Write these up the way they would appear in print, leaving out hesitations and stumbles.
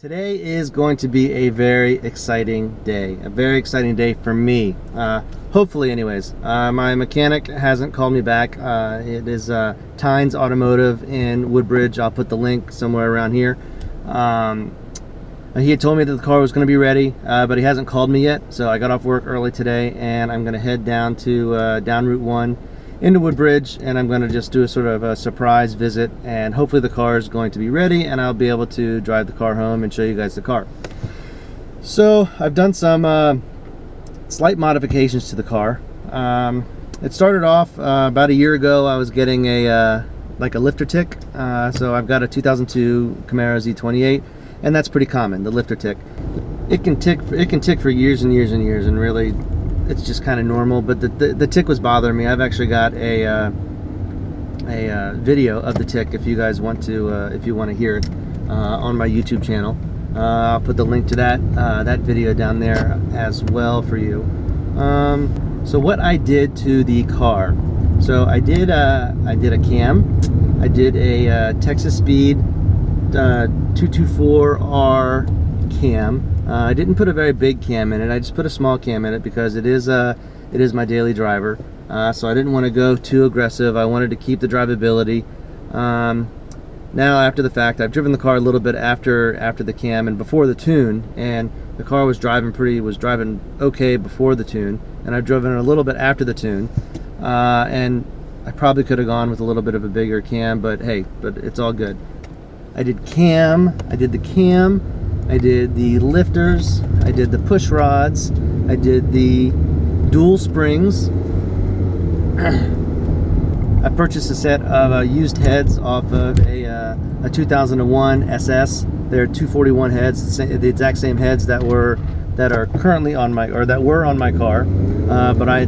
Today is going to be a very exciting day. A very exciting day for me. Hopefully anyways. My mechanic hasn't called me back. It is Tynes Automotive in Woodbridge. I'll put the link somewhere around here. He had told me that the car was going to be ready, but he hasn't called me yet. So I got off work early today and I'm going to head down to down Route 1 into Woodbridge, and I'm going to just do a sort of a surprise visit, and hopefully the car is going to be ready and I'll be able to drive the car home and show you guys the car. So I've done some slight modifications to the car. It started off about a year ago. I was getting a like a lifter tick. So I've got a 2002 Camaro Z28, and that's pretty common, the lifter tick. It can tick for years and years and years, and really it's just kind of normal, but the tick was bothering me. I've actually got a video of the tick if you guys want to if you want to hear it on my YouTube channel. I'll put the link to that video down there as well for you. So what I did to the car, so I did a cam. I did a Texas Speed 224R cam. I didn't put a very big cam in it. I just put a small cam in it because it is my daily driver. So I didn't want to go too aggressive. I wanted to keep the drivability. Now after the fact, I've driven the car a little bit after the cam and before the tune, and the car was driving okay before the tune, and I've driven it a little bit after the tune. And I probably could have gone with a little bit of a bigger cam, but hey, it's all good. I did the cam, I did the lifters, I did the push rods, I did the dual springs. I purchased a set of used heads off of a 2001 SS. They're 241 heads, the exact same heads that were currently on my, or that were on my car, but I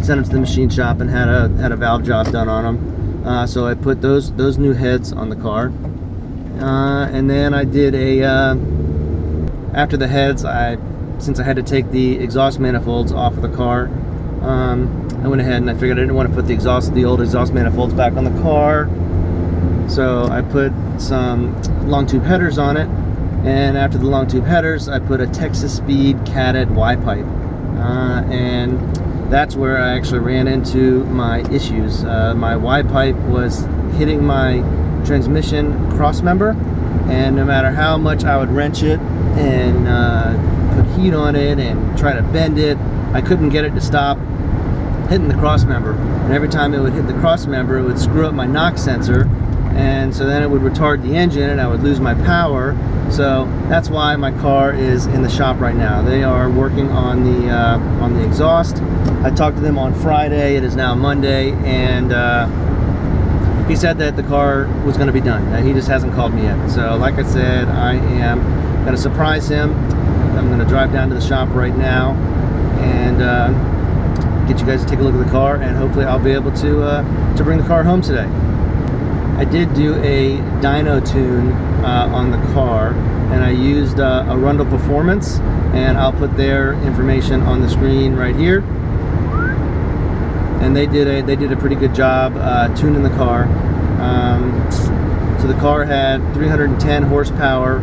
sent them to the machine shop and had a valve job done on them. So I put those new heads on the car, and then I did after the heads, since I had to take the exhaust manifolds off of the car, I went ahead and I figured I didn't want to put the old exhaust manifolds back on the car. So I put some long tube headers on it, and after the long tube headers, I put a Texas Speed catted Y-pipe, and that's where I actually ran into my issues. My Y-pipe was hitting my transmission cross member, and no matter how much I would wrench it and put heat on it and try to bend it, I couldn't get it to stop hitting the cross member. And every time it would hit the cross member, it would screw up my knock sensor, and so then it would retard the engine and I would lose my power. So that's why my car is in the shop right now. They are working on the exhaust. I talked to them on Friday. It is now Monday, and he said that the car was going to be done. He just hasn't called me yet. So like I said, I am going to surprise him. I'm going to drive down to the shop right now and get you guys to take a look at the car, and hopefully I'll be able to bring the car home today. I did do a dyno tune on the car, and I used Arundel Performance, and I'll put their information on the screen right here. And they did a pretty good job tuning the car. So the car had 310 horsepower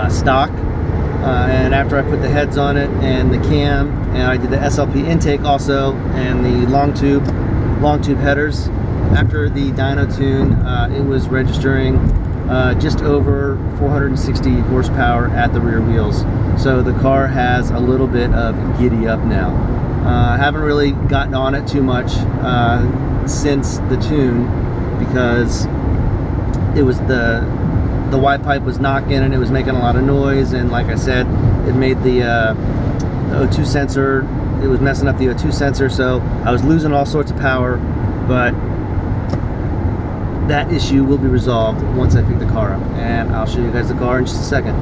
stock, and after I put the heads on it and the cam, and I did the SLP intake also, and the long tube headers, after the dyno tune, it was registering just over 460 horsepower at the rear wheels. So the car has a little bit of giddy up now. I haven't really gotten on it too much since the tune, because it was the Y-pipe was knocking and it was making a lot of noise, and like I said, it made the O2 sensor, it was messing up the O2 sensor, so I was losing all sorts of power. But that issue will be resolved once I pick the car up, and I'll show you guys the car in just a second.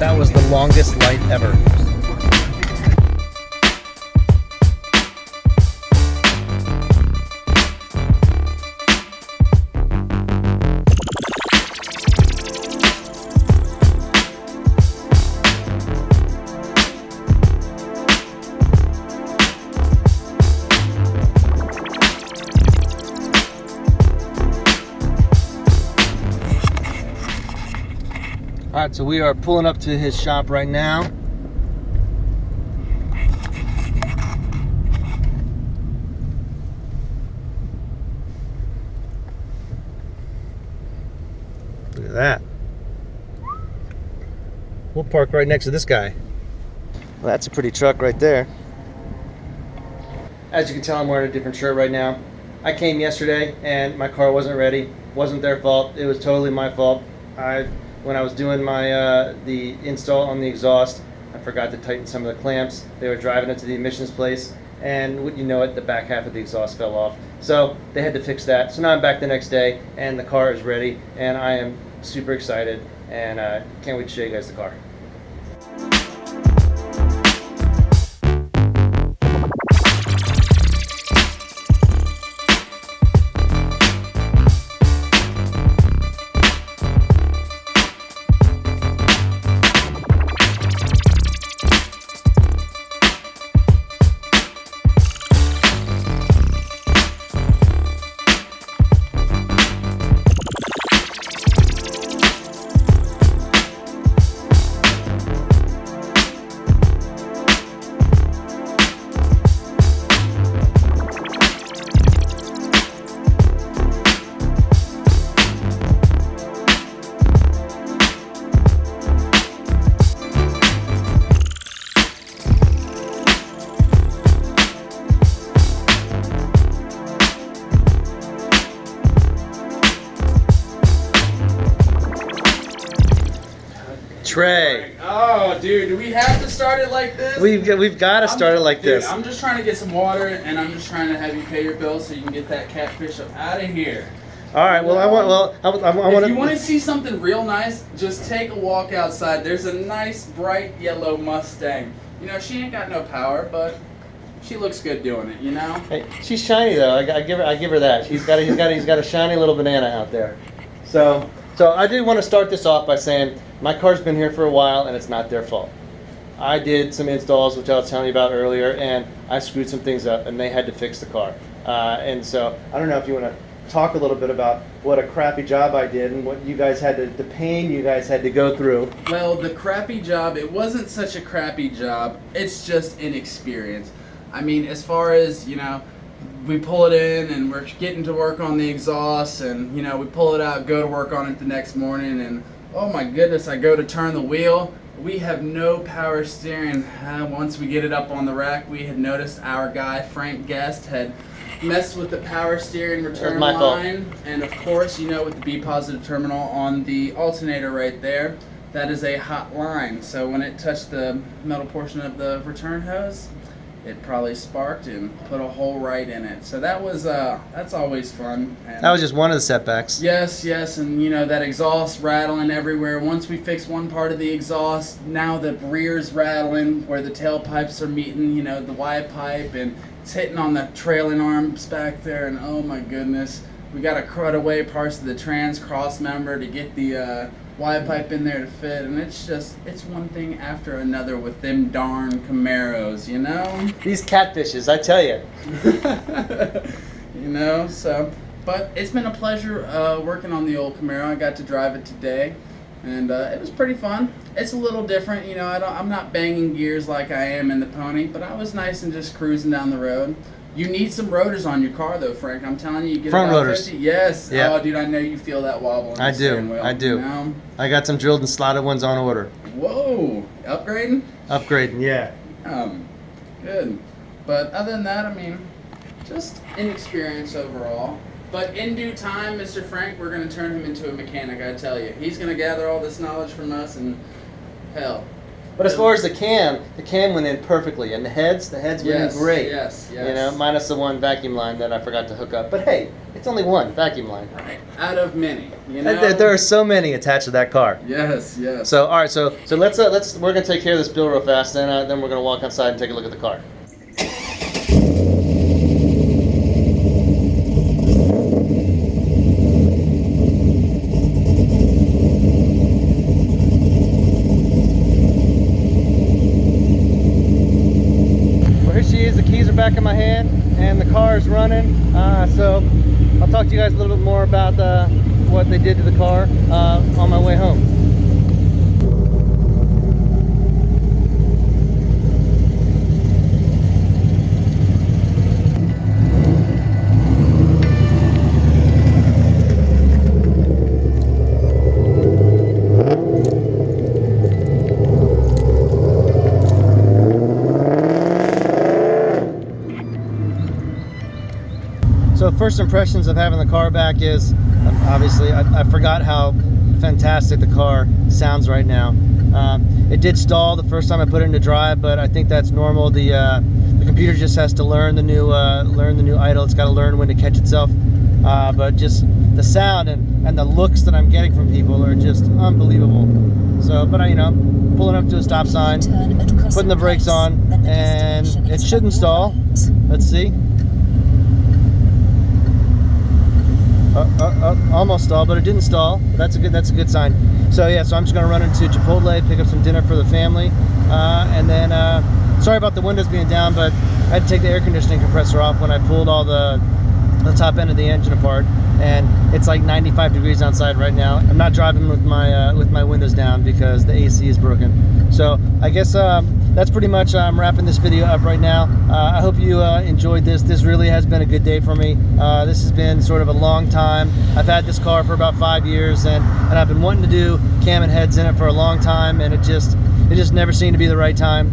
That was the longest light ever. All right, so we are pulling up to his shop right now. Look at that. We'll park right next to this guy. Well, that's a pretty truck right there. As you can tell, I'm wearing a different shirt right now. I came yesterday and my car wasn't ready. Wasn't their fault. It was totally my fault. When I was doing my the install on the exhaust, I forgot to tighten some of the clamps. They were driving it to the emissions place, and wouldn't you know it, the back half of the exhaust fell off. So they had to fix that. So now I'm back the next day, and the car is ready, and I am super excited, and can't wait to show you guys the car. Trey. Oh, dude, do we have to start it like this? We've got to start it like this. I'm just trying to get some water, and I'm just trying to have you pay your bill so you can get that catfish up out of here. All right. Well, I want If to. you want to see something real nice, just take a walk outside. There's a nice bright yellow Mustang. You know, she ain't got no power, but she looks good doing it. You know. Hey, she's shiny though. I give her that. He's got a shiny little banana out there. So I did want to start this off by saying my car's been here for a while and it's not their fault. I did some installs, which I was telling you about earlier, and I screwed some things up and they had to fix the car. And so I don't know if you want to talk a little bit about what a crappy job I did and what you guys had to, the pain you guys had to go through. Well, the crappy job, it wasn't such a crappy job. It's just inexperience. I mean, as far as, you know, we pull it in and we're getting to work on the exhaust, and, you know, we pull it out, go to work on it the next morning, and oh my goodness, I go to turn the wheel. We have no power steering. Once we get it up on the rack, we had noticed our guy, Frank Guest, had messed with the power steering return line. And of course, you know, with the B positive terminal on the alternator right there, that is a hot line. So when it touched the metal portion of the return hose, it probably sparked and put a hole right in it. So that was that's always fun. And that was just one of the setbacks. Yes, and you know, that exhaust rattling everywhere. Once we fix one part of the exhaust, now the rear's rattling where the tailpipes are meeting, you know, the Y pipe, and it's hitting on the trailing arms back there, and oh my goodness, we got to cut away parts of the trans cross member to get the Y pipe in there to fit, and it's one thing after another with them darn Camaros, you know? These catfishes, I tell you. You know, so, but it's been a pleasure working on the old Camaro. I got to drive it today, and it was pretty fun. It's a little different, you know, I'm not banging gears like I am in the Pony, but I was nice and just cruising down the road. You need some rotors on your car, though, Frank. I'm telling you, you get front about rotors. 50. Yes. Yeah. Oh, dude, I know you feel that wobble. In I the do. steering wheel, I do. You know? I got some drilled and slotted ones on order. Whoa, upgrading? Upgrading, yeah. Good. But other than that, I mean, just inexperience overall. But in due time, Mr. Frank, we're going to turn him into a mechanic, I tell you. He's going to gather all this knowledge from us, and hell, But as far as the cam went in perfectly, and the heads went in great. Yes. You know, minus the one vacuum line that I forgot to hook up. But hey, it's only one vacuum line. Right. Out of many, you know. And there are so many attached to that car. Yes. So all right, so let's we're gonna take care of this bill real fast, and then we're gonna walk outside and take a look at the car. The keys are back in my hand and the car is running, so I'll talk to you guys a little bit more about what they did to the car on my way home. So first impressions of having the car back is, obviously, I forgot how fantastic the car sounds right now. It did stall the first time I put it into drive, but I think that's normal. The computer just has to learn the new idle. It's got to learn when to catch itself. But just the sound and the looks that I'm getting from people are just unbelievable. So, but I'm pulling up to a stop sign, putting the brakes on, and it shouldn't stall. Let's see. Almost stalled, but it didn't stall. That's a good sign. So yeah, so I'm just gonna run into Chipotle, pick up some dinner for the family, and then sorry about the windows being down, but I had to take the air conditioning compressor off when I pulled all the top end of the engine apart, and it's like 95 degrees outside right now. I'm not driving with my windows down because the AC is broken. So I guess that's pretty much, I'm wrapping this video up right now. I hope you enjoyed this. This really has been a good day for me. This has been sort of a long time. I've had this car for about 5 years, and I've been wanting to do cam and heads in it for a long time, and it just never seemed to be the right time.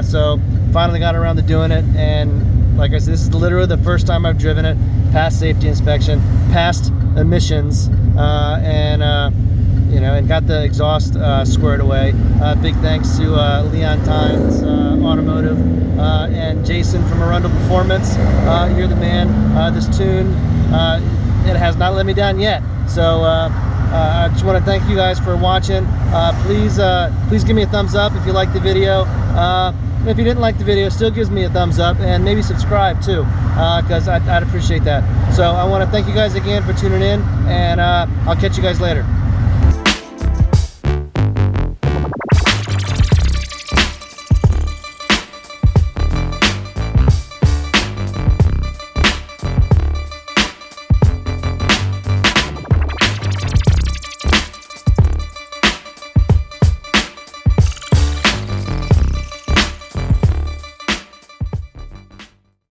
So finally got around to doing it, and like I said, this is literally the first time I've driven it, passed safety inspection, passed emissions, and got the exhaust squared away. Big thanks to Leon Tynes Automotive and Jason from Arundel Performance. You're the man. This tune, it has not let me down yet. So I just want to thank you guys for watching. Please give me a thumbs up if you liked the video. If you didn't like the video, still gives me a thumbs up, and maybe subscribe too, because I'd appreciate that. So I want to thank you guys again for tuning in, and I'll catch you guys later.